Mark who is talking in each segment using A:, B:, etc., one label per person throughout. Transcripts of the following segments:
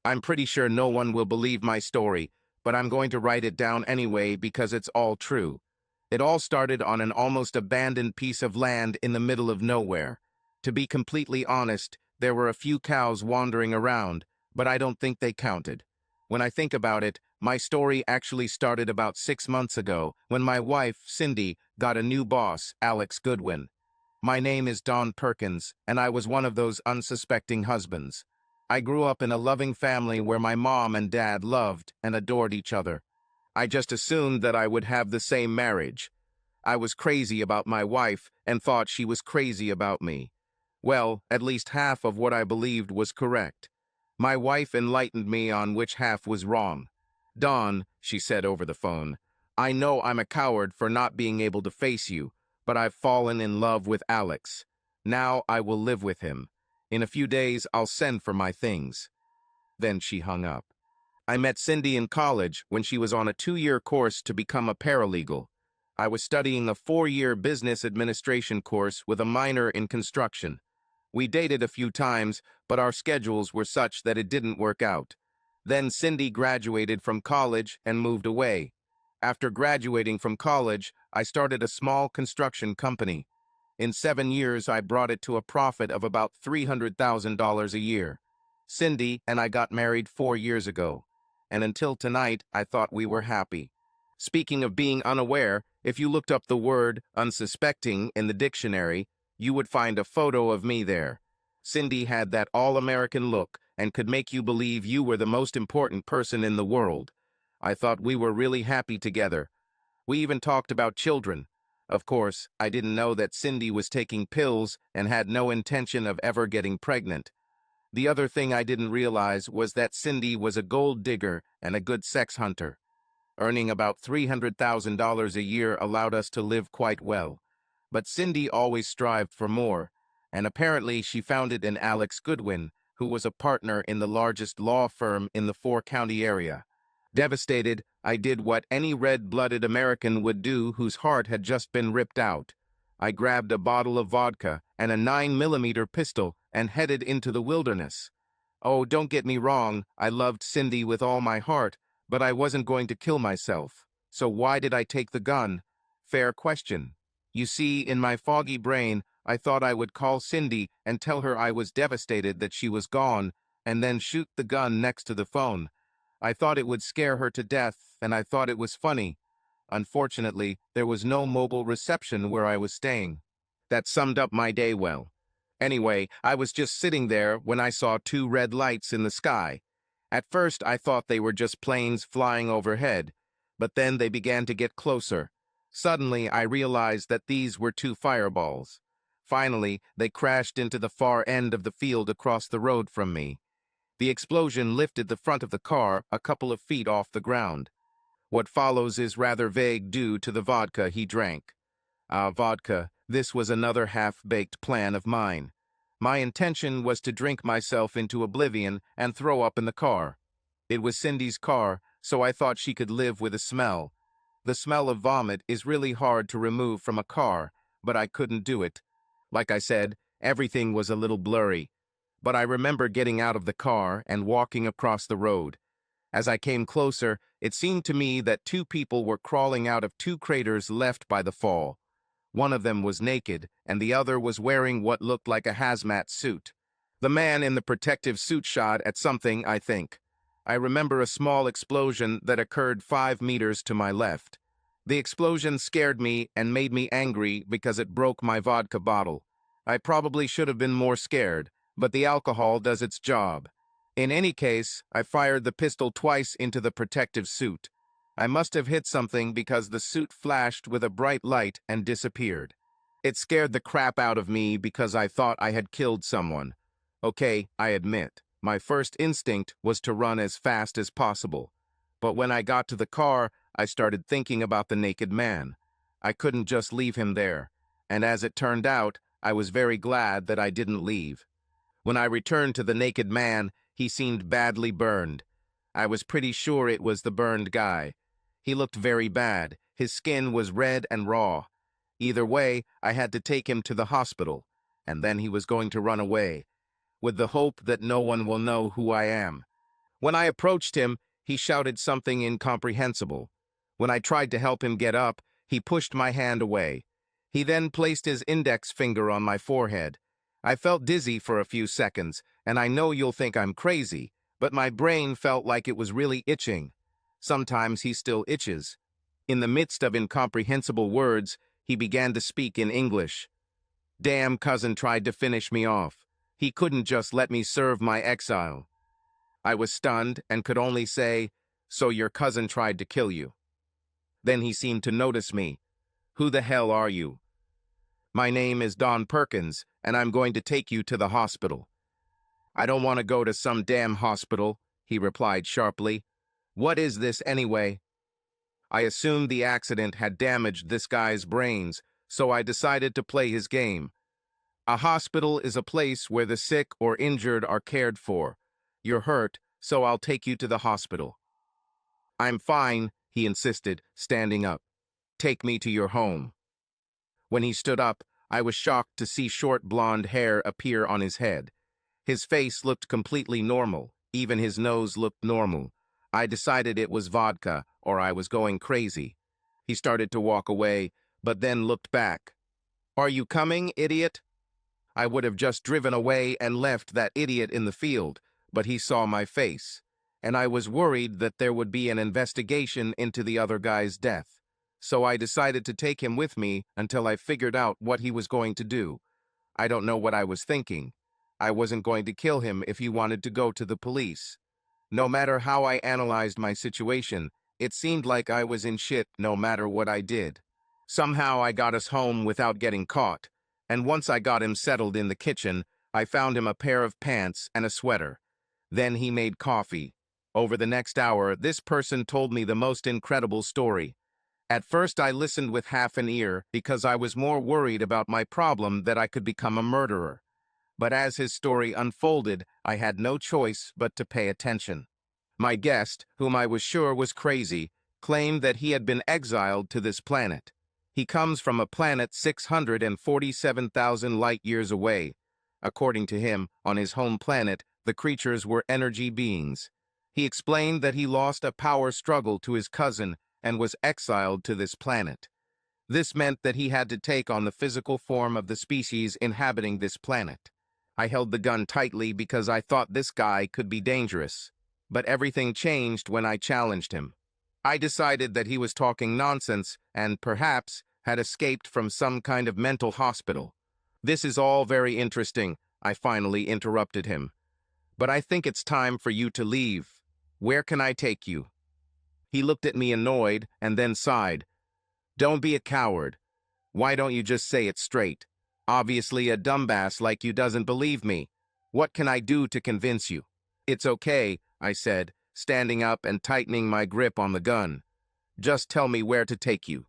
A: I'm pretty sure no one will believe my story, but I'm going to write it down anyway because it's all true. It all started on an almost abandoned piece of land in the middle of nowhere. To be completely honest, there were a few cows wandering around, but I don't think they counted. When I think about it, my story actually started about 6 months ago when my wife, Cindy, got a new boss, Alex Goodwin. My name is Don Perkins, and I was one of those unsuspecting husbands. I grew up in a loving family where my mom and dad loved and adored each other. I just assumed that I would have the same marriage. I was crazy about my wife and thought she was crazy about me. Well, at least half of what I believed was correct. My wife enlightened me on which half was wrong. Don, she said over the phone, I know I'm a coward for not being able to face you, but I've fallen in love with Alex. Now I will live with him. In a few days, I'll send for my things. Then she hung up. I met Cindy in college when she was on a 2-year course to become a paralegal. I was studying a 4-year business administration course with a minor in construction. We dated a few times, but our schedules were such that it didn't work out. Then Cindy graduated from college and moved away. After graduating from college, I started a small construction company. In 7 years, I brought it to a profit of about $300,000 a year. Cindy and I got married 4 years ago, and until tonight, I thought we were happy. Speaking of being unaware, if you looked up the word unsuspecting in the dictionary, you would find a photo of me there. Cindy had that all-American look and could make you believe you were the most important person in the world. I thought we were really happy together. We even talked about children. Of course, I didn't know that Cindy was taking pills and had no intention of ever getting pregnant. The other thing I didn't realize was that Cindy was a gold digger and a good sex hunter. Earning about $300,000 a year allowed us to live quite well. But Cindy always strived for more, and apparently she found it in Alex Goodwin, who was a partner in the largest law firm in the 4-county area. Devastated, I did what any red-blooded American would do whose heart had just been ripped out. I grabbed a bottle of vodka and a 9mm pistol and headed into the wilderness. Oh, don't get me wrong, I loved Cindy with all my heart, but I wasn't going to kill myself. So why did I take the gun? Fair question. You see, in my foggy brain, I thought I would call Cindy and tell her I was devastated that she was gone, and then shoot the gun next to the phone. I thought it would scare her to death, and I thought it was funny. Unfortunately, there was no mobile reception where I was staying. That summed up my day well. Anyway, I was just sitting there when I saw 2 red lights in the sky. At first, I thought they were just planes flying overhead, but then they began to get closer. Suddenly, I realized that these were 2 fireballs. Finally, they crashed into the far end of the field across the road from me. The explosion lifted the front of the car a couple of feet off the ground. What follows is rather vague due to the vodka he drank. Vodka, this was another half-baked plan of mine. My intention was to drink myself into oblivion and throw up in the car. It was Cindy's car, so I thought she could live with a smell. The smell of vomit is really hard to remove from a car, but I couldn't do it. Like I said, everything was a little blurry. But I remember getting out of the car and walking across the road. As I came closer, it seemed to me that 2 people were crawling out of 2 craters left by the fall. One of them was naked, and the other was wearing what looked like a hazmat suit. The man in the protective suit shot at something, I think. I remember a small explosion that occurred 5 meters to my left. The explosion scared me and made me angry because it broke my vodka bottle. I probably should have been more scared, but the alcohol does its job. In any case, I fired the pistol twice into the protective suit. I must have hit something because the suit flashed with a bright light and disappeared. It scared the crap out of me because I thought I had killed someone. Okay, I admit, my first instinct was to run as fast as possible. But when I got to the car, I started thinking about the naked man. I couldn't just leave him there, and as it turned out, I was very glad that I didn't leave. When I returned to the naked man, he seemed badly burned. I was pretty sure it was the burned guy. He looked very bad. His skin was red and raw. Either way, I had to take him to the hospital, and then he was going to run away, with the hope that no one will know who I am. When I approached him, he shouted something incomprehensible. When I tried to help him get up, he pushed my hand away. He then placed his index finger on my forehead. I felt dizzy for a few seconds, and I know you'll think I'm crazy, but my brain felt like it was really itching. Sometimes he still itches. In the midst of incomprehensible words, he began to speak in English. Damn cousin tried to finish me off. He couldn't just let me serve my exile. I was stunned and could only say, "So your cousin tried to kill you." Then he seemed to notice me. "Who the hell are you?" "My name is Don Perkins, and I'm going to take you to the hospital." "I don't want to go to some damn hospital," he replied sharply. "What is this anyway?" I assumed the accident had damaged this guy's brains, so I decided to play his game. "A hospital is a place where the sick or injured are cared for. You're hurt, so I'll take you to the hospital." "I'm fine," he insisted, standing up. "Take me to your home." When he stood up, I was shocked to see short blonde hair appear on his head. His face looked completely normal, even his nose looked normal. I decided it was vodka, or I was going crazy. He started to walk away, but then looked back. "Are you coming, idiot?" I would have just driven away and left that idiot in the field, but he saw my face, and I was worried that there would be an investigation into the other guy's death. So I decided to take him with me until I figured out what he was going to do. I don't know what I was thinking. I wasn't going to kill him if he wanted to go to the police. No matter how I analyzed my situation, it seemed like I was in shit no matter what I did. Somehow I got us home without getting caught, and once I got him settled in the kitchen, I found him a pair of pants and a sweater. Then he made coffee. Over the next hour, this person told me the most incredible story. At first I listened with half an ear because I was more worried about my problem that I could become a murderer. But as his story unfolded, I had no choice but to pay attention. My guest, whom I was sure was crazy, claimed that he had been exiled to this planet. He comes from a planet 647,000 light-years away. According to him, on his home planet, the creatures were energy beings. He explained that he lost a power struggle to his cousin and was exiled to this planet. This meant that he had to take on the physical form of the species inhabiting this planet. I held the gun tightly because I thought this guy could be dangerous. But everything changed when I challenged him. I decided that he was talking nonsense and, perhaps, had escaped from some kind of mental hospital. "This is all very interesting," I finally interrupted him. "But I think it's time for you to leave. Where can I take you?" He looked at me annoyed and then sighed. "Don't be a coward. Why don't you just say it straight? Obviously a dumbass like you doesn't believe me. What can I do to convince you?" "It's okay," I said, standing up and tightening my grip on the gun. "Just tell me where to take you."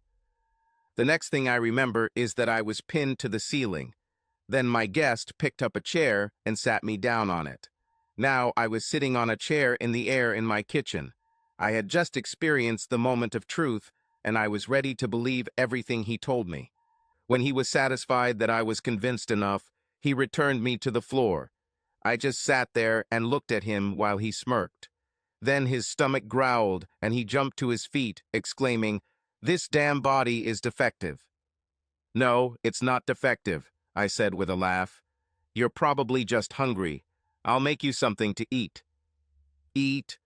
A: The next thing I remember is that I was pinned to the ceiling. Then my guest picked up a chair and sat me down on it. Now I was sitting on a chair in the air in my kitchen. I had just experienced the moment of truth, and I was ready to believe everything he told me. When he was satisfied that I was convinced enough, he returned me to the floor. I just sat there and looked at him while he smirked. Then his stomach growled, and he jumped to his feet, exclaiming, "This damn body is defective." "No, it's not defective," I said with a laugh. "You're probably just hungry. I'll make you something to eat." "Eat?"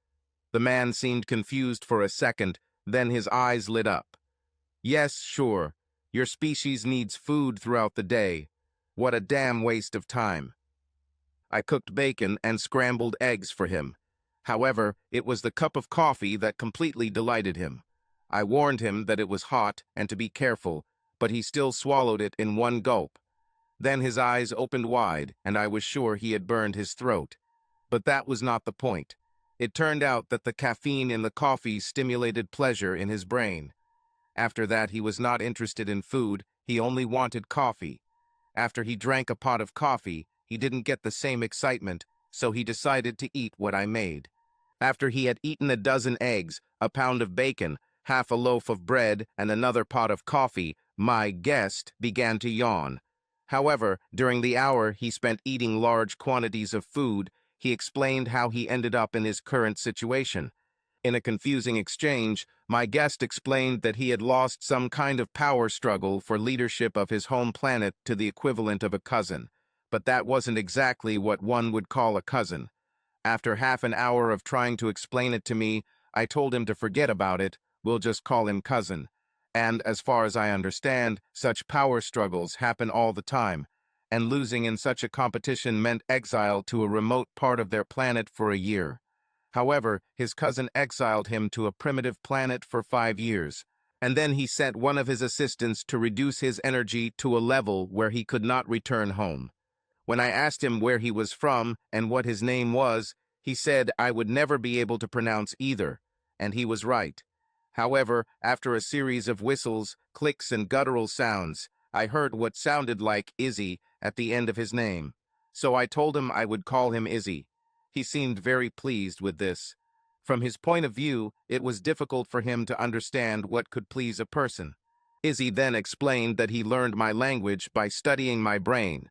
A: The man seemed confused for a second, then his eyes lit up. "Yes, sure. Your species needs food throughout the day. What a damn waste of time." I cooked bacon and scrambled eggs for him. However, it was the cup of coffee that completely delighted him. I warned him that it was hot and to be careful, but he still swallowed it in one gulp. Then his eyes opened wide, and I was sure he had burned his throat. But that was not the point. It turned out that the caffeine in the coffee stimulated pleasure in his brain. After that, he was not interested in food, he only wanted coffee. After he drank a pot of coffee, he didn't get the same excitement, so he decided to eat what I made. After he had eaten a dozen eggs, a pound of bacon, half a loaf of bread, and another pot of coffee, my guest began to yawn. However, during the hour he spent eating large quantities of food, he explained how he ended up in his current situation. In a confusing exchange, my guest explained that he had lost some kind of power struggle for leadership of his home planet to the equivalent of a cousin. But that wasn't exactly what one would call a cousin. After half an hour of trying to explain it to me, I told him to forget about it, we'll just call him cousin. And as far as I understand, such power struggles happen all the time, and losing in such a competition meant exile to a remote part of their planet for a year. However, his cousin exiled him to a primitive planet for 5 years, and then he sent one of his assistants to reduce his energy to a level where he could not return home. When I asked him where he was from and what his name was, he said I would never be able to pronounce either, and he was right. However, after a series of whistles, clicks, and guttural sounds, I heard what sounded like Izzy at the end of his name. So I told him I would call him Izzy. He seemed very pleased with this. From his point of view, it was difficult for him to understand what could please a person. Izzy then explained that he learned my language by studying my brain.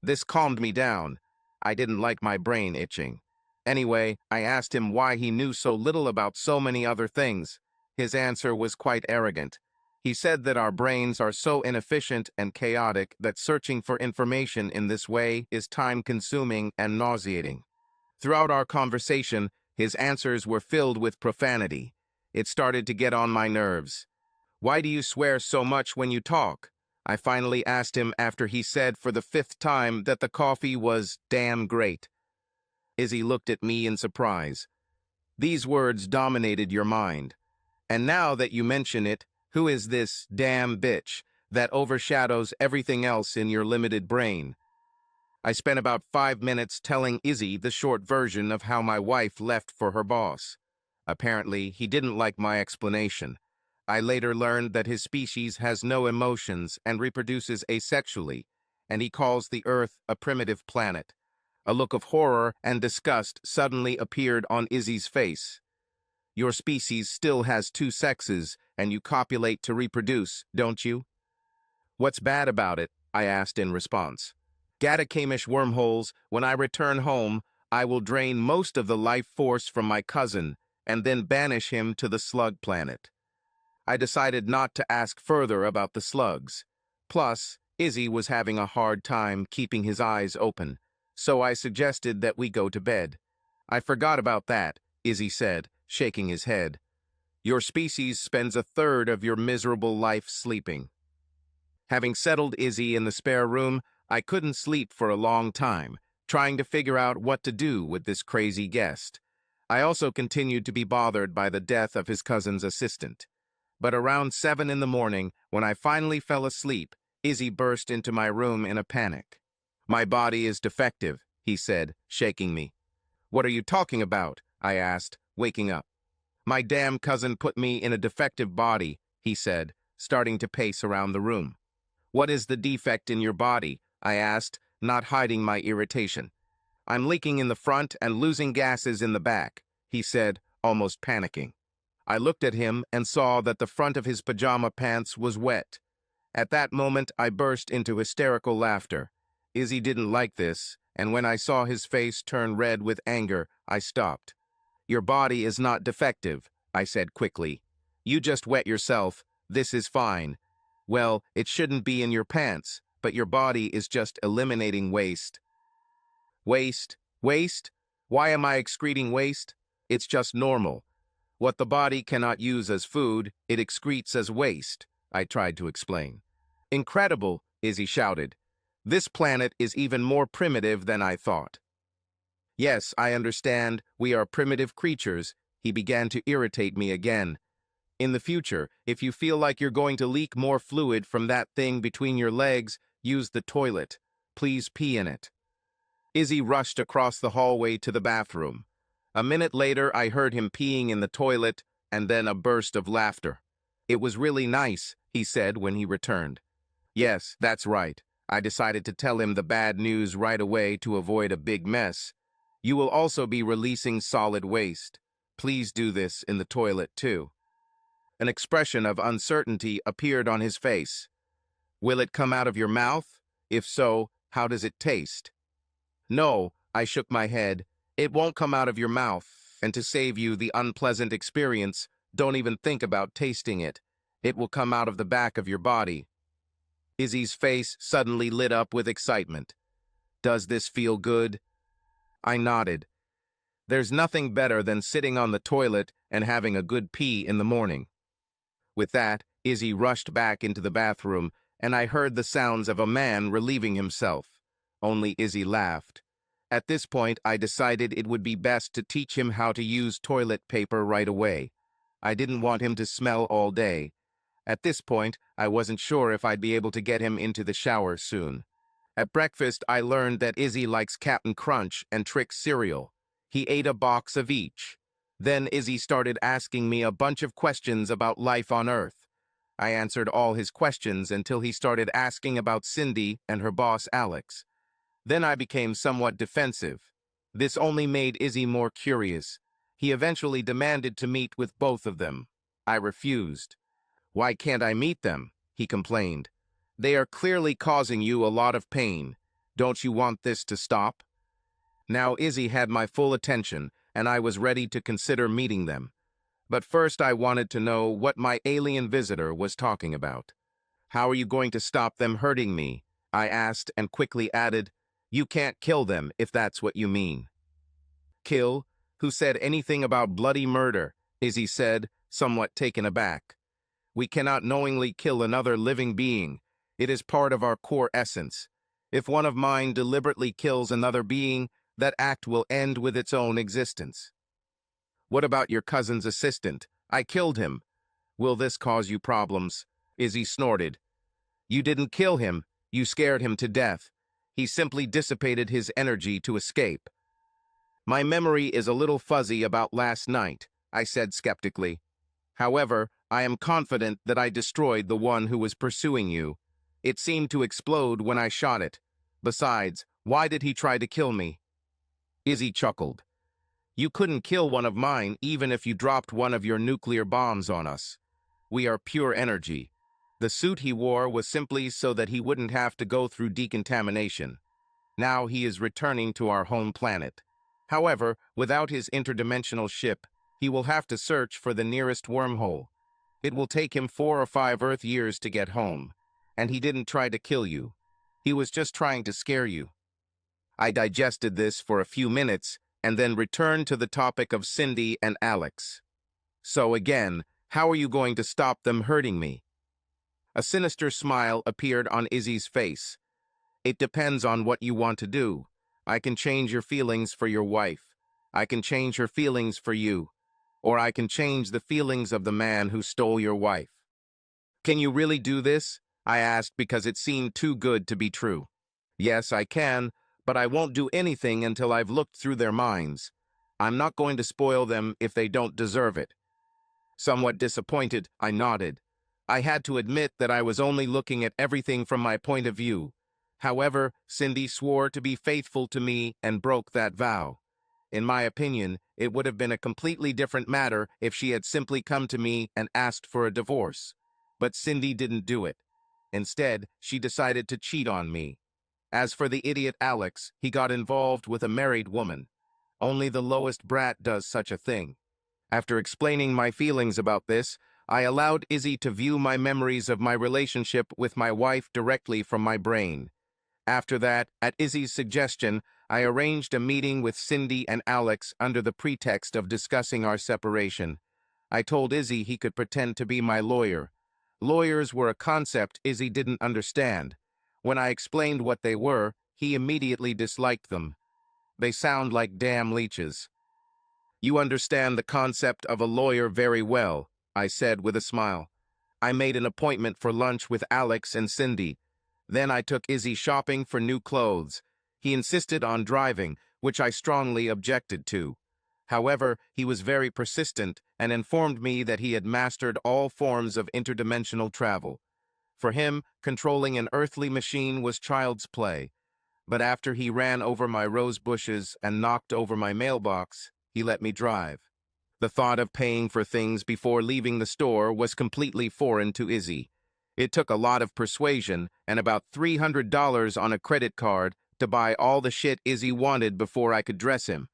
A: This calmed me down. I didn't like my brain itching. Anyway, I asked him why he knew so little about so many other things. His answer was quite arrogant. He said that our brains are so inefficient and chaotic that searching for information in this way is time-consuming and nauseating. Throughout our conversation, his answers were filled with profanity. It started to get on my nerves. "Why do you swear so much when you talk?" I finally asked him after he said for the 5th time that the coffee was damn great. Izzy looked at me in surprise. "These words dominated your mind. And now that you mention it, who is this damn bitch that overshadows everything else in your limited brain?" I spent about 5 minutes telling Izzy the short version of how my wife left for her boss. Apparently, he didn't like my explanation. I later learned that his species has no emotions and reproduces asexually, and he calls the Earth a primitive planet. A look of horror and disgust suddenly appeared on Izzy's face. "Your species still has 2 sexes, and you copulate to reproduce, don't you?" "What's bad about it?" I asked in response. "Gatakamish wormholes, when I return home, I will drain most of the life force from my cousin and then banish him to the slug planet." I decided not to ask further about the slugs. Plus, Izzy was having a hard time keeping his eyes open, so I suggested that we go to bed. "I forgot about that," Izzy said, shaking his head. "Your species spends a third of your miserable life sleeping." Having settled Izzy in the spare room, I couldn't sleep for a long time, trying to figure out what to do with this crazy guest. I also continued to be bothered by the death of his cousin's assistant. But around 7 in the morning, when I finally fell asleep, Izzy burst into my room in a panic. "My body is defective," he said, shaking me. "What are you talking about?" I asked, waking up. "My damn cousin put me in a defective body," he said, starting to pace around the room. "What is the defect in your body?" I asked, not hiding my irritation. "I'm leaking in the front and losing gases in the back," he said, almost panicking. I looked at him and saw that the front of his pajama pants was wet. At that moment, I burst into hysterical laughter. Izzy didn't like this, and when I saw his face turn red with anger, I stopped. "Your body is not defective," I said quickly. "You just wet yourself. This is fine. Well, it shouldn't be in your pants, but your body is just eliminating waste." "Waste? Waste? Why am I excreting waste? It's just normal. What the body cannot use as food, it excretes as waste," I tried to explain. "Incredible," Izzy shouted. "This planet is even more primitive than I thought." "Yes, I understand. We are primitive creatures." He began to irritate me again. "In the future, if you feel like you're going to leak more fluid from that thing between your legs, use the toilet. Please pee in it." Izzy rushed across the hallway to the bathroom. A minute later, I heard him peeing in the toilet, and then a burst of laughter. "It was really nice," he said when he returned. Yes, that's right. I decided to tell him the bad news right away to avoid a big mess. "You will also be releasing solid waste. Please do this in the toilet too." An expression of uncertainty appeared on his face. "Will it come out of your mouth? If so, how does it taste?" "No," I shook my head. It won't come out of your mouth, and to save you the unpleasant experience, don't even think about tasting it. It will come out of the back of your body. Izzy's face suddenly lit up with excitement. Does this feel good? I nodded. There's nothing better than sitting on the toilet and having a good pee in the morning. With that, Izzy rushed back into the bathroom, and I heard the sounds of a man relieving himself. Only Izzy laughed. At this point, I decided it would be best to teach him how to use toilet paper right away. I didn't want him to smell all day. At this point, I wasn't sure if I'd be able to get him into the shower soon. At breakfast, I learned that Izzy likes Captain Crunch and Trix cereal. He ate a box of each. Then Izzy started asking me a bunch of questions about life on Earth. I answered all his questions until he started asking about Cindy and her boss Alex. Then I became somewhat defensive. This only made Izzy more curious. He eventually demanded to meet with both of them. I refused. Why can't I meet them? He complained. They are clearly causing you a lot of pain. Don't you want this to stop? Now Izzy had my full attention, and I was ready to consider meeting them. But first I wanted to know what my alien visitor was talking about. How are you going to stop them hurting me? I asked and quickly added, you can't kill them if that's what you mean. Kill? Who said anything about bloody murder? Izzy said, somewhat taken aback. We cannot knowingly kill another living being. It is part of our core essence. If one of mine deliberately kills another being, that act will end with its own existence. What about your cousin's assistant? I killed him. Will this cause you problems? Izzy snorted. You didn't kill him. You scared him to death. He simply dissipated his energy to escape. My memory is a little fuzzy about last night, I said skeptically. However, I am confident that I destroyed the one who was pursuing you. It seemed to explode when I shot it. Besides, why did he try to kill me? Izzy chuckled. You couldn't kill one of mine even if you dropped one of your nuclear bombs on us. We are pure energy. The suit he wore was simply so that he wouldn't have to go through decontamination. Now he is returning to our home planet. However, without his interdimensional ship, he will have to search for the nearest wormhole. It will take him 4 or 5 Earth years to get home. And he didn't try to kill you. He was just trying to scare you. I digested this for a few minutes and then returned to the topic of Cindy and Alex. So again, how are you going to stop them hurting me? A sinister smile appeared on Izzy's face. It depends on what you want to do. I can change your feelings for your wife. I can change her feelings for you. Or I can change the feelings of the man who stole your wife. Can you really do this? I asked because it seemed too good to be true. Yes, I can, but I won't do anything until I've looked through their minds. I'm not going to spoil them if they don't deserve it. Somewhat disappointed, I nodded. I had to admit that I was only looking at everything from my point of view. However, Cindy swore to be faithful to me and broke that vow. In my opinion, it would have been a completely different matter if she had simply come to me and asked for a divorce. But Cindy didn't do it. Instead, she decided to cheat on me. As for the idiot Alex, he got involved with a married woman. Only the lowest brat does such a thing. After explaining my feelings about this, I allowed Izzy to view my memories of my relationship with my wife directly from my brain. After that, at Izzy's suggestion, I arranged a meeting with Cindy and Alex under the pretext of discussing our separation. I told Izzy he could pretend to be my lawyer. Lawyers were a concept Izzy didn't understand. When I explained what they were, he immediately disliked them. They sound like damn leeches. You understand the concept of a lawyer very well, I said with a smile. I made an appointment for lunch with Alex and Cindy. Then I took Izzy shopping for new clothes. He insisted on driving, which I strongly objected to. However, he was very persistent and informed me that he had mastered all forms of interdimensional travel. For him, controlling an earthly machine was child's play. But after he ran over my rose bushes and knocked over my mailbox, he let me drive. The thought of paying for things before leaving the store was completely foreign to Izzy. It took a lot of persuasion and about $300 on a credit card to buy all the shit Izzy wanted before I could dress him.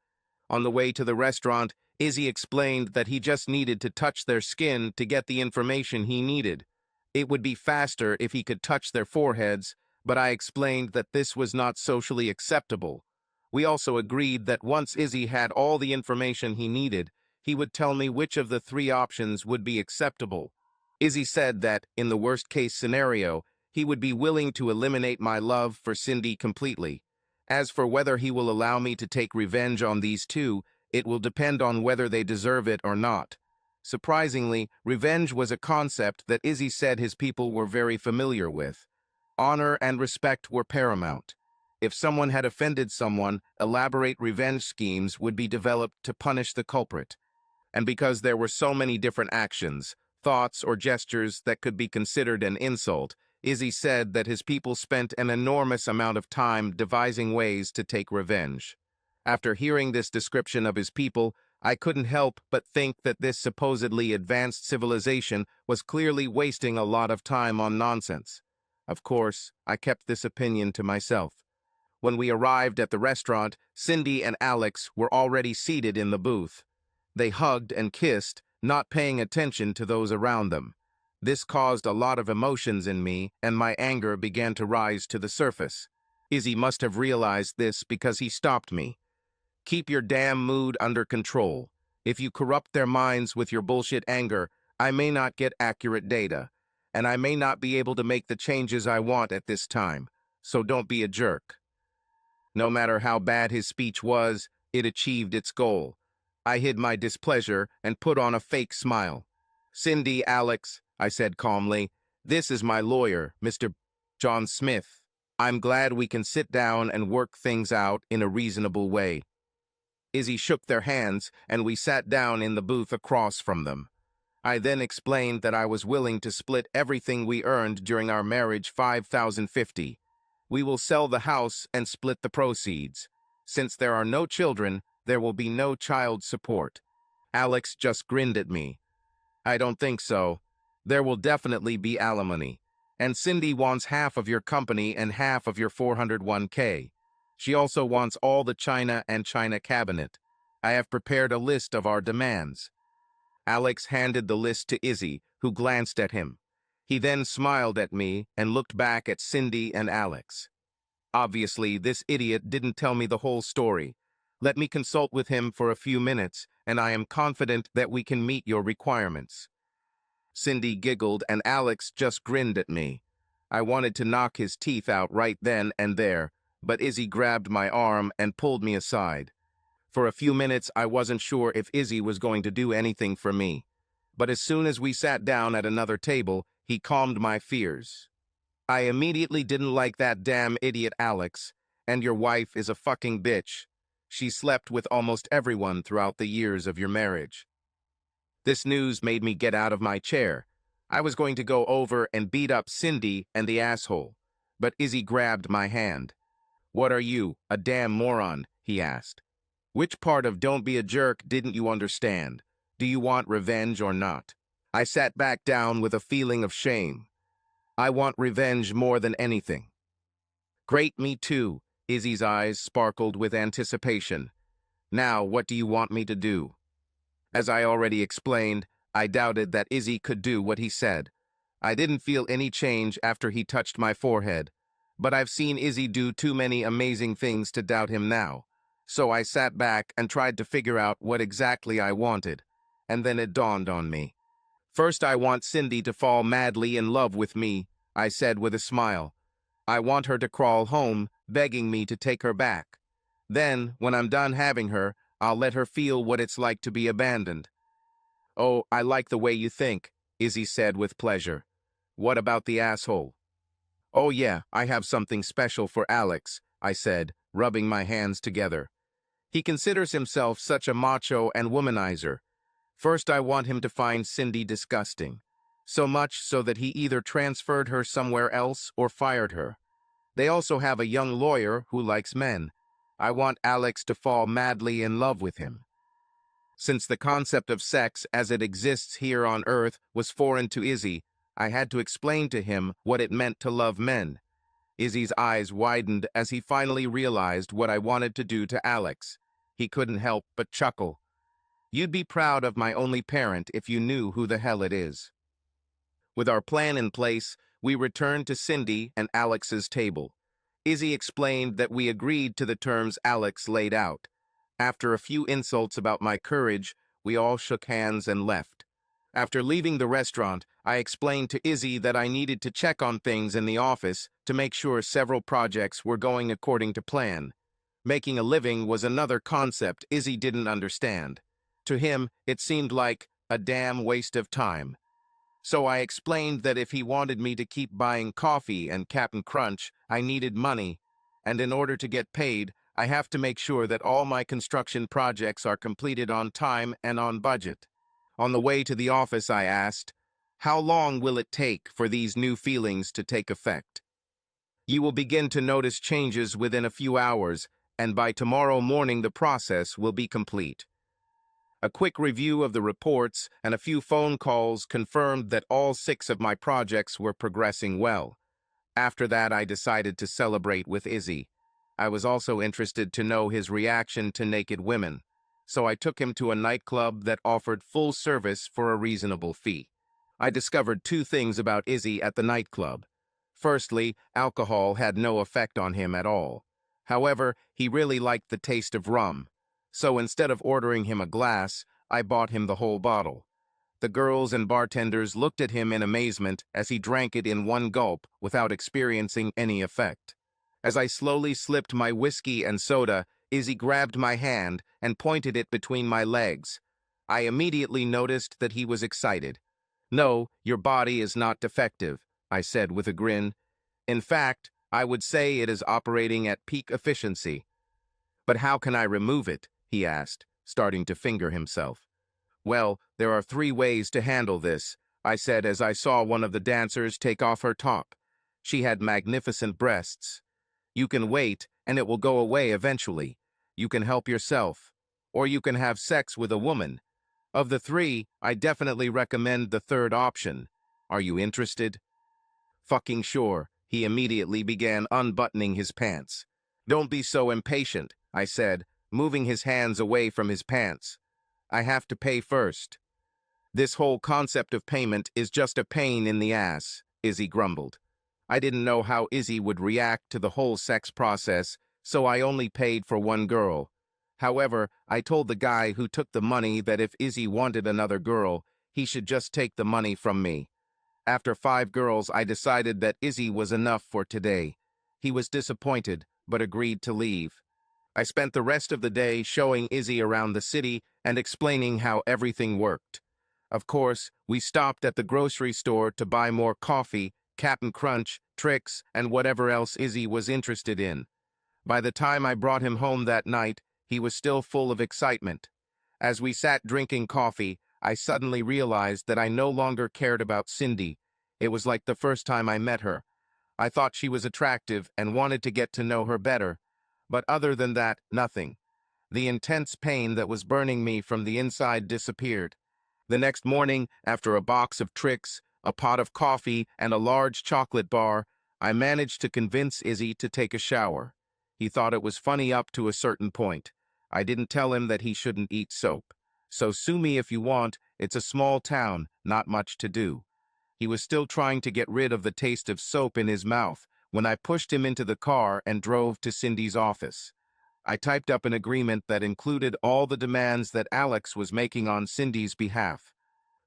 A: On the way to the restaurant, Izzy explained that he just needed to touch their skin to get the information he needed. It would be faster if he could touch their foreheads, but I explained that this was not socially acceptable. We also agreed that once Izzy had all the information he needed, he would tell me which of the three options would be acceptable. Izzy said that, in the worst-case scenario, he would be willing to eliminate my love for Cindy completely. As for whether he will allow me to take revenge on these two, it will depend on whether they deserve it or not. Surprisingly, revenge was a concept that Izzy said his people were very familiar with. Honor and respect were paramount. If someone had offended someone, elaborate revenge schemes would be developed to punish the culprit. And because there were so many different actions, thoughts, or gestures that could be considered an insult, Izzy said that his people spent an enormous amount of time devising ways to take revenge. After hearing this description of his people, I couldn't help but think that this supposedly advanced civilization was clearly wasting a lot of time on nonsense. Of course, I kept this opinion to myself. When we arrived at the restaurant, Cindy and Alex were already seated in the booth. They hugged and kissed, not paying attention to those around them. This caused a lot of emotions in me, and my anger began to rise to the surface. Izzy must have realized this because he stopped me. Keep your damn mood under control. If you corrupt their minds with your bullshit anger, I may not get accurate data, and I may not be able to make the changes I want at this time, so don't be a jerk. No matter how bad his speech was, it achieved its goal. I hid my displeasure and put on a fake smile. Cindy, Alex, I said calmly, this is my lawyer, Mr. John Smith. I'm glad we can sit down and work things out in a reasonable way. Izzy shook their hands, and we sat down in the booth across from them. I then explained that I was willing to split everything we earned during our marriage $5,050. We will sell the house and split the proceeds. Since there are no children, there will be no child support. Alex just grinned at me. I don't think so. There will definitely be alimony. And Cindy wants half of your company and half of your 401k. She also wants all the china and china cabinet. I have prepared a list of our demands. Alex handed the list to Izzy, who glanced at him. He then smiled at me and looked back at Cindy and Alex. Obviously, this idiot didn't tell me the whole story. Let me consult with him for a few minutes, and I am confident that we can meet your requirements. Cindy giggled, and Alex just grinned at me. I wanted to knock his teeth out right then and there, but Izzy grabbed my arm and pulled me aside. For a few minutes, I wasn't sure if Izzy was going to do anything for me. But as soon as we sat down at another table, he calmed my fears. I immediately didn't like that damn idiot Alex, and your wife is a fucking bitch. She slept with almost everyone throughout the years of your marriage. This news made me get out of my chair. I was going to go over and beat up Cindy and the asshole, but Izzy grabbed my hand. What are you, a damn moron? He asked. Which part of don't be a jerk didn't you understand? Do you want revenge or not? I sat back down with a feeling of shame. I want revenge more than anything. Great, me too. Izzy's eyes sparkled with anticipation. Now, what do you want me to do? As I already explained, I doubted that Izzy could do what he said. I didn't feel any change after he touched my forehead, but I've seen Izzy do too many amazing things to doubt him now. So I sat back and tried to figure out what exactly I wanted, and then it dawned on me. First, I want Cindy to fall madly in love with me, I said with a smile. I want her to crawl home, begging me to take her back. Then, when I'm done having her, I'll let her feel what it's like to be abandoned. Oh, I like the way you think, Izzy said with pleasure. What about the asshole? Oh yeah, I have something special for Alex, I said, rubbing my hands together. He considers himself such a macho and womanizer. First, I want him to find Cindy disgusting. So much so that he either transferred her somewhere else or fired her. They also have a young lawyer who likes men. I want Alex to fall madly in love with him. Since the concept of sex as it exists here on Earth was foreign to Izzy, I had to explain to him what it meant to love men. Izzy's eyes widened as he finally realized what I wanted to do to Alex. He couldn't help but chuckle. You'd be proud of my only parent if you knew who the hell it is. With our plan in place, we returned to Cindy and Alex's table. Izzy explained that we agreed to the terms Alex laid out. After a few insults about my courage, we all shook hands and left. After leaving the restaurant, I explained to Izzy that I needed to check on things in the office to make sure several projects were going according to plan. Making a living was another concept Izzy didn't understand. To him, it seemed like a damn waste of time. So I explained that if he wanted me to keep buying coffee and Cap'n Crunch, I needed money, and in order to get paid, I have to make sure that all my construction projects are completed on time and on budget. On the way to the office, I asked, "How long will it take for these new feelings to take effect?" "You will begin to notice changes within a few hours, and by tomorrow morning the process will be complete." A quick review of the reports and a few phone calls confirmed that all 6 of my projects were progressing well. After that, I decided to celebrate with Izzy. I was also interested to know his reaction to naked women, so I took him to a nightclub that offered full service for a reasonable fee. I discovered 2 things about Izzy at the nightclub. Firstly, alcohol had no effect on him at all. However, he really liked the taste of rum. So instead of ordering him a glass, I bought him the whole bottle. The girls and bartenders looked at him in amazement as he drank it in one gulp without experiencing any effect. As I slowly slipped my whiskey and soda, Izzy grabbed my hand and pointed it between my legs. I immediately noticed that he was excited. "No, your body is not defective," I said with a grin. "In fact, I would say it is operating at peak efficiency." "But how can I remove it?" he asked, starting to finger himself. "Well, there are 3 ways to handle this," I said as I saw one of the dancers take off her top. She had magnificent breasts. "You can wait, and it will go away eventually. You can help yourself. Or you can have sex with a woman. Of the 3, I definitely recommend the 3rd option. Are you interested?" "Fucking sure." He immediately began unbuttoning his pants. "Don't be so impatient," I said, moving his hands away from his pants. "I have to pay first." "This whole concept of payment is just a pain in the ass," Izzy grumbled. I didn't know how Izzy would react to the whole sex process, so I only paid for 1 girl. However, I told the guy who took the money that if Izzy wanted another girl, he should just take the money from me. After 5 girls, I decided that Izzy was enough for today. He was disappointed, but agreed to leave. I spent the rest of the day showing Izzy around the city and explaining how everything worked. Of course, we stopped at the grocery store to buy more coffee, Cap'n Crunch, tricks, and whatever else Izzy was interested in. By the time I brought him home that night, he was still full of excitement. As we sat drinking coffee, I suddenly realized that I no longer cared about Cindy. It was like the first time I met her. I thought she was attractive and wanted to get to know her better. But other than that, nothing. The intense pain that was burning me from the inside disappeared. The next morning, after a box of tricks, a pot of coffee, and a large chocolate bar, I managed to convince Izzy to take a shower. He thought it was funny up to a certain point. I didn't tell him that he shouldn't eat soap. So sue me if you want, it's a small town, not much to do. He was still trying to get rid of the taste of soap in his mouth when I pushed him into the car and drove to Cindy's office. I typed up an agreement that included all the demands that Alex was making on Cindy's behalf.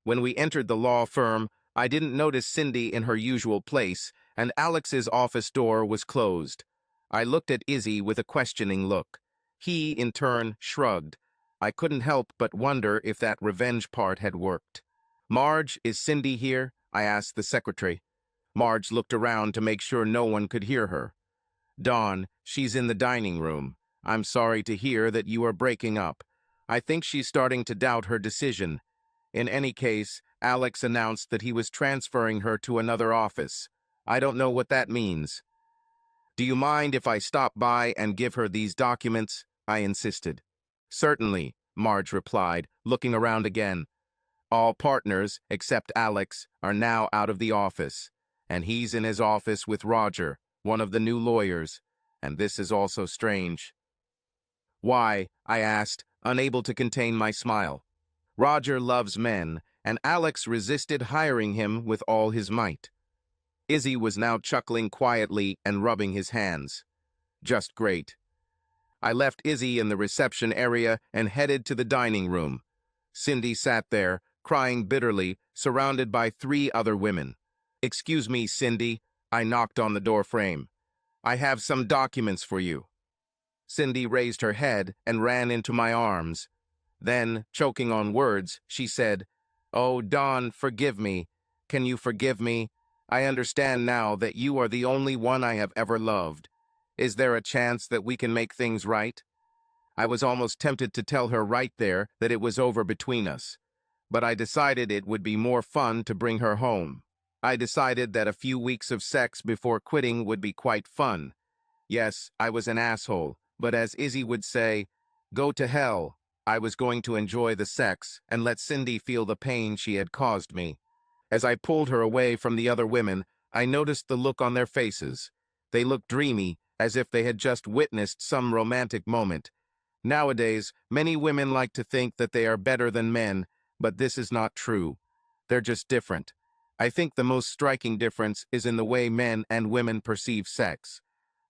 A: When we entered the law firm, I didn't notice Cindy in her usual place, and Alex's office door was closed. I looked at Izzy with a questioning look. He, in turn, shrugged. I couldn't help but wonder if that revenge part had worked. "Marge, is Cindy here?" I asked the secretary. Marge looked around to make sure no one could hear her. "Dawn, she's in the dining room. I'm sorry to hear that you are breaking up. I think she's starting to doubt her decision. In any case, Alex announced that he was transferring her to another office. I don't know what that means." "Do you mind if I stop by and give her these documents?" I insisted. "Certainly," Marge replied, looking around again. "All partners, except Alex, are now out of the office, and he's in his office with Roger, one of the new lawyers, and this is also strange." Why? I asked, unable to contain my smile. Roger loves men, and Alex resisted hiring him with all his might. Izzy was now chuckling quietly and rubbing his hands. Just great. I left Izzy in the reception area and headed to the dining room. Cindy sat there, crying bitterly, surrounded by 3 other women. "Excuse me, Cindy," I knocked on the door frame. "I have some documents for you." Cindy raised her head and ran into my arms. Then, choking on words, she said, "Oh, Dawn, forgive me. Can you forgive me? I understand now that you are the only one I have ever loved. Is there a chance that we can make things right?" I was almost tempted to tell her right there that it was over between us, but I decided it would be more fun to bring her home. I decided that a few weeks of sex before quitting would be quite fun. Yes, I was an asshole, but as Izzy would say, go to hell. I was going to enjoy the sex and let Cindy feel the pain she had caused me. As I pulled her away from the other women, I noticed the look on their faces. They looked dreamy, as if they had just witnessed some romantic moment. Nowadays, many women like to think that they are better than men, but this is not true. They're just different. I think the most striking difference is in the way men and women perceive sex.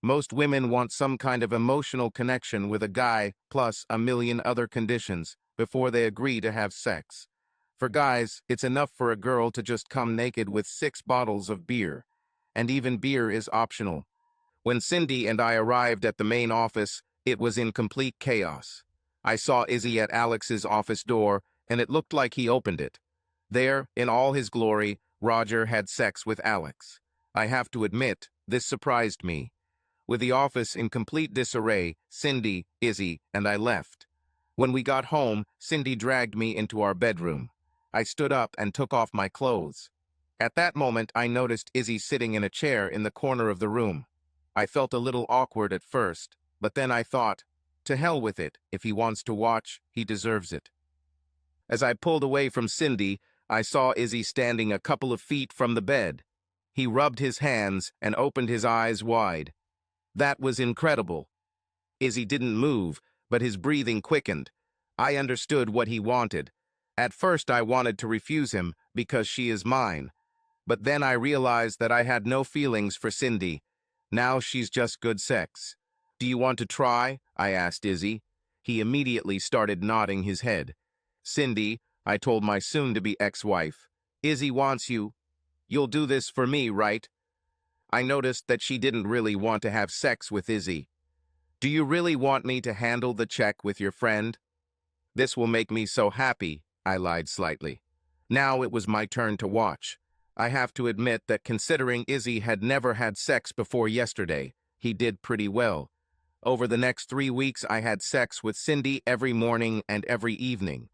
A: Most women want some kind of emotional connection with a guy, plus a million other conditions, before they agree to have sex. For guys, it's enough for a girl to just come naked with 6 bottles of beer. And even beer is optional. When Cindy and I arrived at the main office, it was in complete chaos. I saw Izzy at Alex's office door, and it looked like he opened it. There, in all his glory, Roger had sex with Alex. I have to admit, this surprised me. With the office in complete disarray, Cindy, Izzy, and I left. When we got home, Cindy dragged me into our bedroom. I stood up and took off my clothes. At that moment, I noticed Izzy sitting in a chair in the corner of the room. I felt a little awkward at first, but then I thought, to hell with it, if he wants to watch, he deserves it. As I pulled away from Cindy, I saw Izzy standing a couple of feet from the bed. He rubbed his hands and opened his eyes wide. That was incredible. Izzy didn't move, but his breathing quickened. I understood what he wanted. At first I wanted to refuse him, because she is mine. But then I realized that I had no feelings for Cindy. Now she's just good sex. "Do you want to try?" I asked Izzy. He immediately started nodding his head. "Cindy," I told my soon-to-be ex-wife, "Izzy wants you. You'll do this for me, right?" I noticed that she didn't really want to have sex with Izzy. "Do you really want me to handle the check with your friend?" "This will make me so happy," I lied slightly. Now it was my turn to watch. I have to admit that considering Izzy had never had sex before yesterday, he did pretty well. Over the next 3 weeks, I had sex with Cindy every morning and every evening.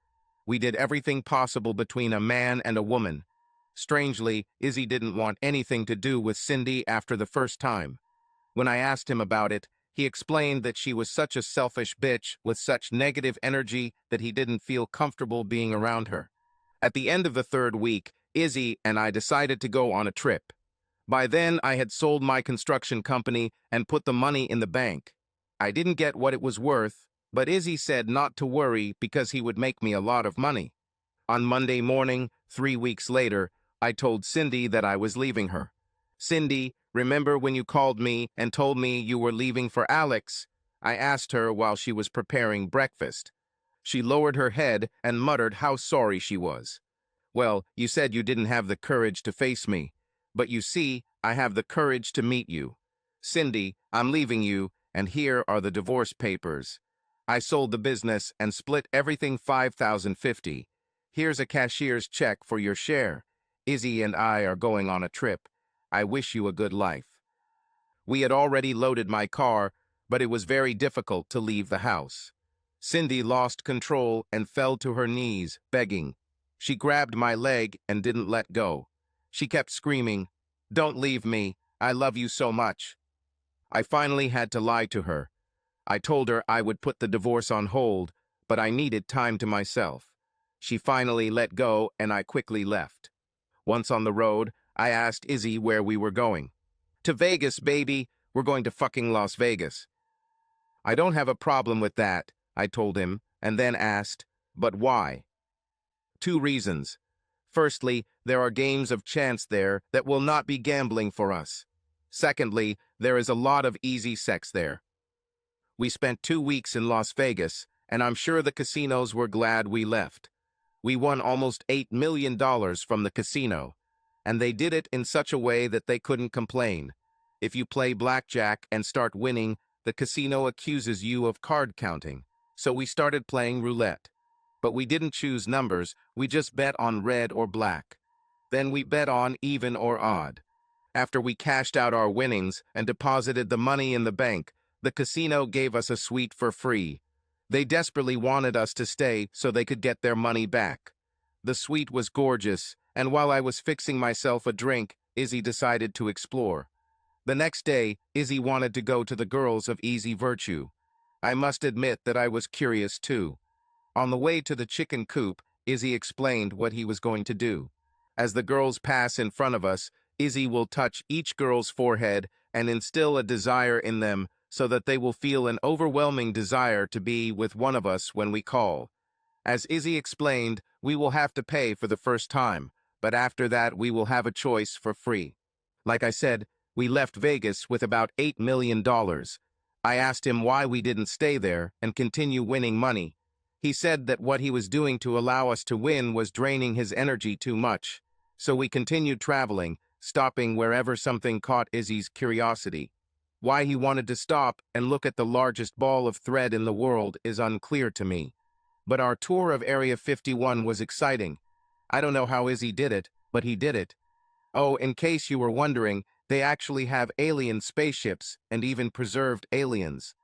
A: We did everything possible between a man and a woman. Strangely, Izzy didn't want anything to do with Cindy after the first time. When I asked him about it, he explained that she was such a selfish bitch with such negative energy that he didn't feel comfortable being around her. At the end of the 3rd week, Izzy and I decided to go on a trip. By then, I had sold my construction company and put the money in the bank. I didn't get what it was worth, but Izzy said not to worry because he would make me a lot of money. On Monday morning, 3 weeks later, I told Cindy that I was leaving her. "Cindy, remember when you called me and told me you were leaving for Alex?" I asked her while she was preparing breakfast. She lowered her head and muttered how sorry she was. "Well, you said you didn't have the courage to face me. But you see, I have the courage to meet you. Cindy, I'm leaving you, and here are the divorce papers. I sold the business and split everything 5,050. Here's a cashier's check for your share. Izzy and I are going on a trip. I wish you a good life." We had already loaded my car, but it was very difficult to leave the house. Cindy lost control and fell to her knees, begging. She grabbed my leg and didn't let go. She kept screaming, "Don't leave me. I love you so much." I finally had to lie to her. I told her I would put the divorce on hold, but I needed time to myself. She finally let go, and I quickly left. Once on the road, I asked Izzy where we were going. "To Vegas, baby. We're going to fucking Las Vegas." I don't have a problem with that, I told him, and then asked, but why? Two reasons. Firstly, there are games of chance there that will not be gambling for us. Secondly, there is a lot of easy sex there. We spent 2 weeks in Las Vegas, and I'm sure the casinos were glad we left. We won almost $8 million from the casino, and they did it in such a way that they couldn't complain. If you play blackjack and start winning, the casino accuses you of card counting. So we started playing roulette. But we didn't choose numbers, we just bet on red or black. Then we bet on even or odd. After we cashed out our winnings and deposited the money in the bank, the casino gave us a suite for free. They desperately wanted us to stay so they could get their money back. The suite was gorgeous, and while I was fixing myself a drink, Izzy decided to explore. The next day, Izzy wanted to go to the girls of Easy Virtue. I must admit that I was curious too. On the way to the chicken coop, Izzy explained what he was going to do. As the girls pass in front of us, Izzy will touch each girl's forehead and instill a desire in them so that they will feel an overwhelming desire to be with one of us when we call. As Izzy explained, we will have to pay for the first time, but after that we will have a choice for free. Like I said, we left Vegas with about $8 million. I asked him why we didn't stay there and continue winning money. He said that what he was doing to allow us to win was draining his energy too much. So we continued traveling, stopping wherever something caught Izzy's curiosity. Why he wanted to stop and look at the largest ball of thread in the world is unclear to me. But our tour of Area 51 was exciting. I don't know how Izzy did it, but he did it. Oh, in case you were wondering, they actually have alien spaceships and even preserved aliens.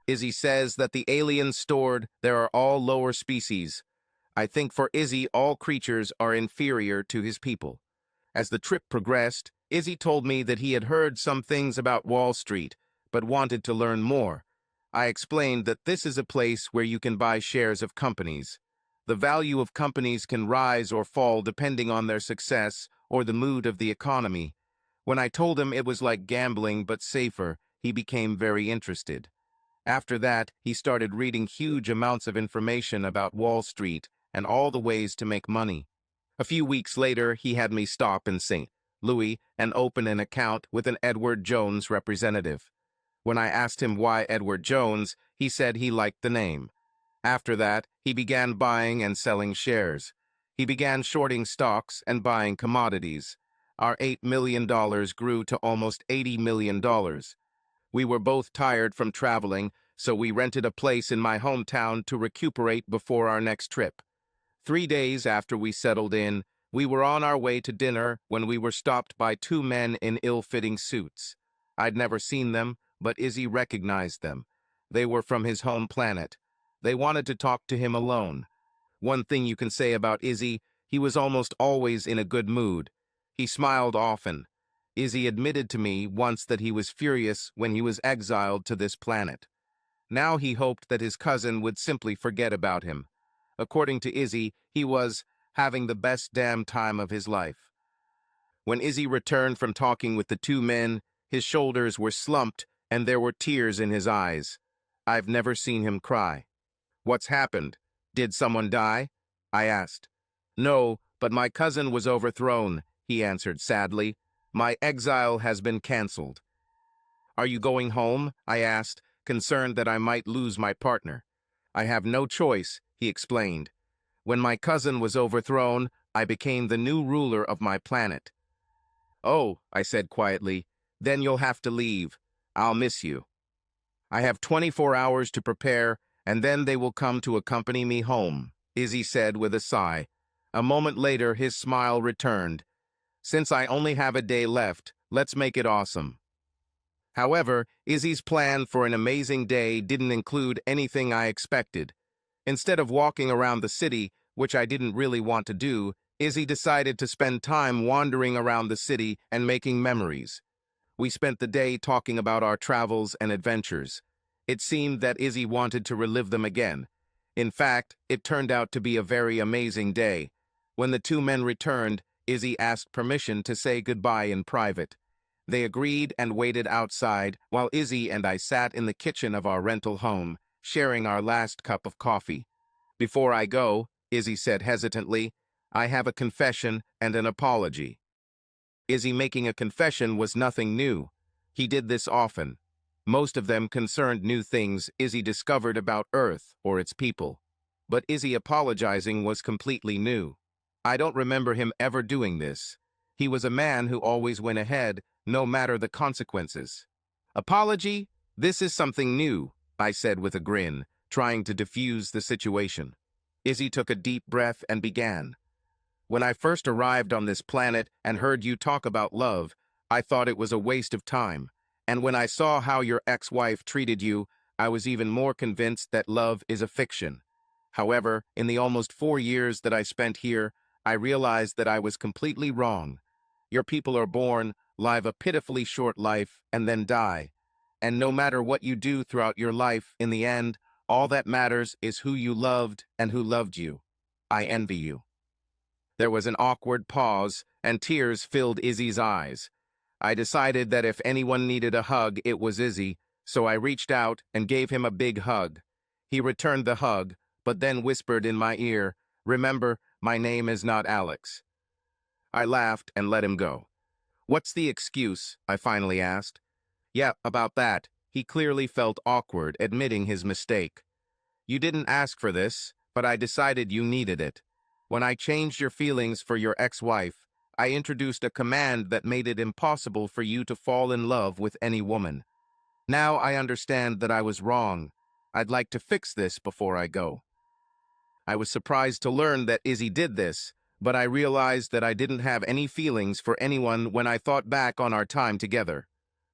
A: Izzy says that the aliens stored there are all lower species. I think for Izzy, all creatures are inferior to his people. As the trip progressed, Izzy told me that he had heard some things about Wall Street, but wanted to learn more. I explained that this is a place where you can buy shares of companies. The value of companies can rise or fall depending on their success or the mood of the economy. When I told him it was like gambling but safer, he became very interested. After that, he started reading huge amounts of information about Wall Street and all the ways to make money. A few weeks later, he had me stop in St. Louis and open an account with an Edward Jones representative. When I asked him why Edward Jones, he said he liked the name. After that, he began buying and selling shares. He began shorting stocks and buying commodities. Our $8 million grew to almost $80 million. We were both tired from traveling, so we rented a place in my hometown to recuperate before our next trip. 3 days after we settled in, we were on our way to dinner when we were stopped by two men in ill-fitting suits. I'd never seen them, but Izzy recognized them. They were from his home planet. They wanted to talk to him alone. One thing you can say about Izzy, he was almost always in a good mood. He smiled often. Izzy admitted to me once that he was furious when he was exiled to this planet. Now he hoped that his cousin would simply forget about him. According to Izzy, he was having the best damn time of his life. When Izzy returned from talking with the two men, his shoulders were slumped and there were tears in his eyes. I've never seen him cry. What's happened? Did someone die? I asked. No, but my cousin was overthrown, he answered sadly. My exile has been canceled. Are you going home? I asked, concerned that I might lose my partner. I have no choice, he explained. When my cousin was overthrown, I became the new ruler of my planet. Oh, I said quietly, then you'll have to leave. I'll miss you. I have 24 hours to prepare, and then they will come to accompany me home, Izzy said with a sigh. A moment later, his smile returned. Since I only have a day left, let's make it awesome. However, Izzy's plan for an amazing day didn't include anything I expected. Instead of walking around the city, which I didn't really want to do, Izzy decided to spend time wandering around the city and making memories. We spent the day talking about our travels and adventures. It seemed that Izzy wanted to relive them again. In fact, it turned out to be a very amazing day. When the two men returned, Izzy asked permission to say goodbye in private. They agreed and waited outside while Izzy and I sat in the kitchen of our rental home, sharing our last cup of coffee. "Before I go," Izzy said hesitantly, "I have a confession and an apology." Izzy making a confession was nothing new. He did this often. Most of them concerned new things Izzy discovered about Earth or its people. But Izzy apologizing was completely new. I don't remember him ever doing this. He was a man who always went ahead, no matter the consequences. "Apology? This is something new," I said with a grin, trying to diffuse the situation. Izzy took a deep breath and began. "When I first arrived on this planet and heard you talk about love, I thought it was a waste of time. And when I saw how your ex-wife treated you, I was even more convinced that love is a fiction. However, in the almost 4 years that I spent here, I realized that I was completely wrong. Your people are born, live a pitifully short life, and then die. And no matter what you do throughout your life, in the end, all that matters is who you loved and who loved you. I envy you." There was an awkward pause, and tears filled Izzy's eyes. I decided that if anyone needed a hug, it was Izzy, so I reached out and gave him a big hug. He returned the hug, but then whispered in my ear, "Remember, my name is not Alex." I laughed and let him go. "What's the excuse?" I finally asked. "Yeah, about that." He clearly felt awkward, admitting his mistake. "You didn't ask for this, but I decided you needed it. When I changed your feelings for your ex-wife, I introduced a command that made it impossible for you to fall in love with any woman. Now I understand that I was wrong. I'd like to fix this before I go." I was surprised to learn that Izzy did this, but I realized that I didn't have any feelings for anyone when I thought back on our time together.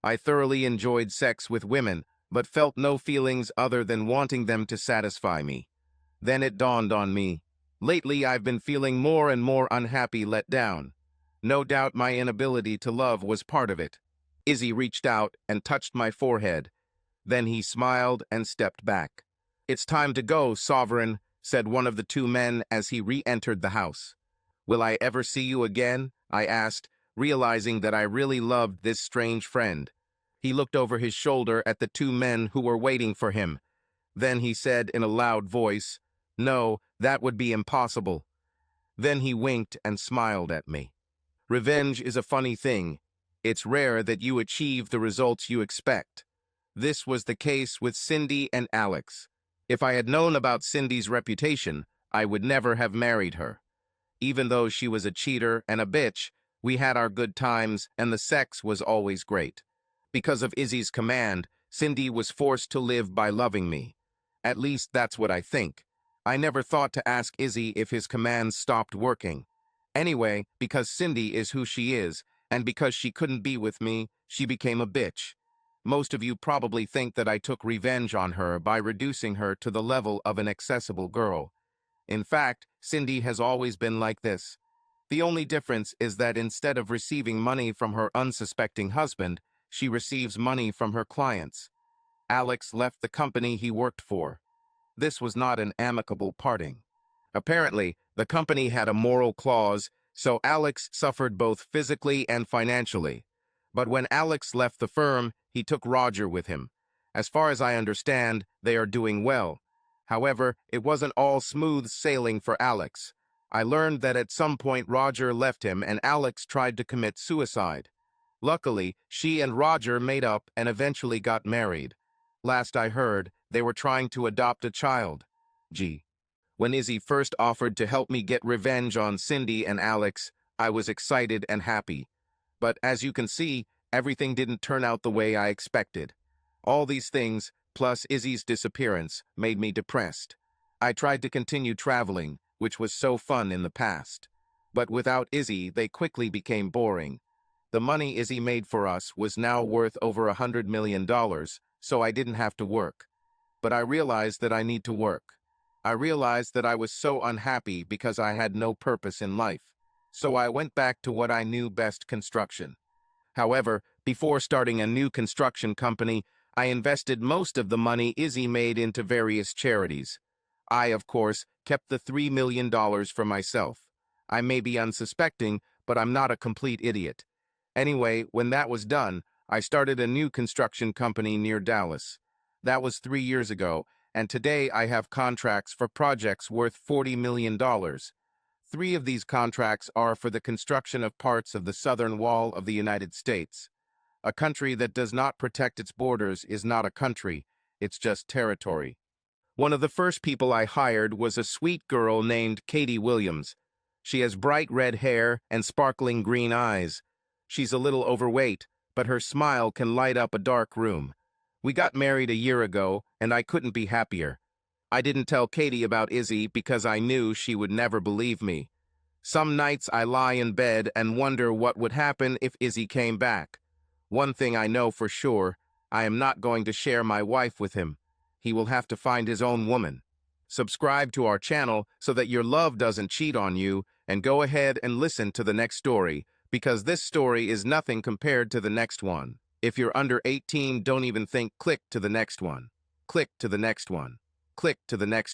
A: I thoroughly enjoyed sex with women, but felt no feelings other than wanting them to satisfy me. Then it dawned on me. Lately, I've been feeling more and more unhappy, let down. No doubt my inability to love was part of it. Izzy reached out and touched my forehead. Then he smiled and stepped back. "It's time to go, Sovereign," said one of the two men as he re-entered the house. "Will I ever see you again?" I asked, realizing that I really loved this strange friend. He looked over his shoulder at the two men who were waiting for him. Then he said in a loud voice, "No, that would be impossible." Then he winked and smiled at me. Revenge is a funny thing. It's rare that you achieve the results you expect. This was the case with Cindy and Alex. If I had known about Cindy's reputation, I would never have married her. Even though she was a cheater and a bitch, we had our good times and the sex was always great. Because of Izzy's command, Cindy was forced to live by loving me. At least that's what I think. I never thought to ask Izzy if his commands stopped working. Anyway, because Cindy is who she is, and because she couldn't be with me, she became a bitch. Most of you probably think that I took revenge on her by reducing her to the level of an accessible girl. In fact, Cindy has always been like this. The only difference is that instead of receiving money from her unsuspecting husband, she receives money from her clients. Alex left the company he worked for. This was not an amicable parting. Apparently, the company had a moral clause, so Alex suffered both physically and financially. But when Alex left the firm, he took Roger with him. As far as I understand, they are doing well. However, it wasn't all smooth sailing for Alex. I learned that at some point Roger left him and Alex tried to commit suicide. Luckily, she and Roger made up and eventually got married. Last I heard, they were trying to adopt a child. Gee. When Izzy first offered to help me get revenge on Cindy and Alex, I was excited and happy. But as you can see, everything didn't turn out the way I expected. All these things, plus Izzy's disappearance, made me depressed. I tried to continue traveling, which was so fun in the past. But without Izzy, they quickly became boring. The money Izzy made for us was now worth over $100 million, so I didn't have to work. But I realized that I need to work. I realized that I was so unhappy because I had no purpose in life. So I went back to what I knew best: construction. However, before starting a new construction company, I invested most of the money Izzy made into various charities. I, of course, kept the $3 million for myself. I may be unsuspecting, but I'm not a complete idiot. Anyway, when that was done, I started a new construction company near Dallas. That was 3 years ago, and today I have contracts for projects worth $40 million. Three of these contracts are for the construction of parts of the southern wall of the United States. A country that does not protect its borders is not a country, it's just territory. One of the first people I hired was a sweet girl named Katie Williams. She has bright red hair and sparkling green eyes. She's a little overweight, but her smile can light up a dark room. We got married a year ago, and I couldn't be happier. I didn't tell Katie about Izzy because I knew she would never believe me. Some nights I lie in bed and wonder what would happen if Izzy came back. One thing I know for sure, I am not going to share my wife with him. He will have to find his own woman. Subscribe to our channel so that your love doesn't cheat on you, and go ahead and listen to the next story, because this story is nothing compared to the next one. If you're under 18, don't even think. Click to the next one. Click to the next one. Click to the next one.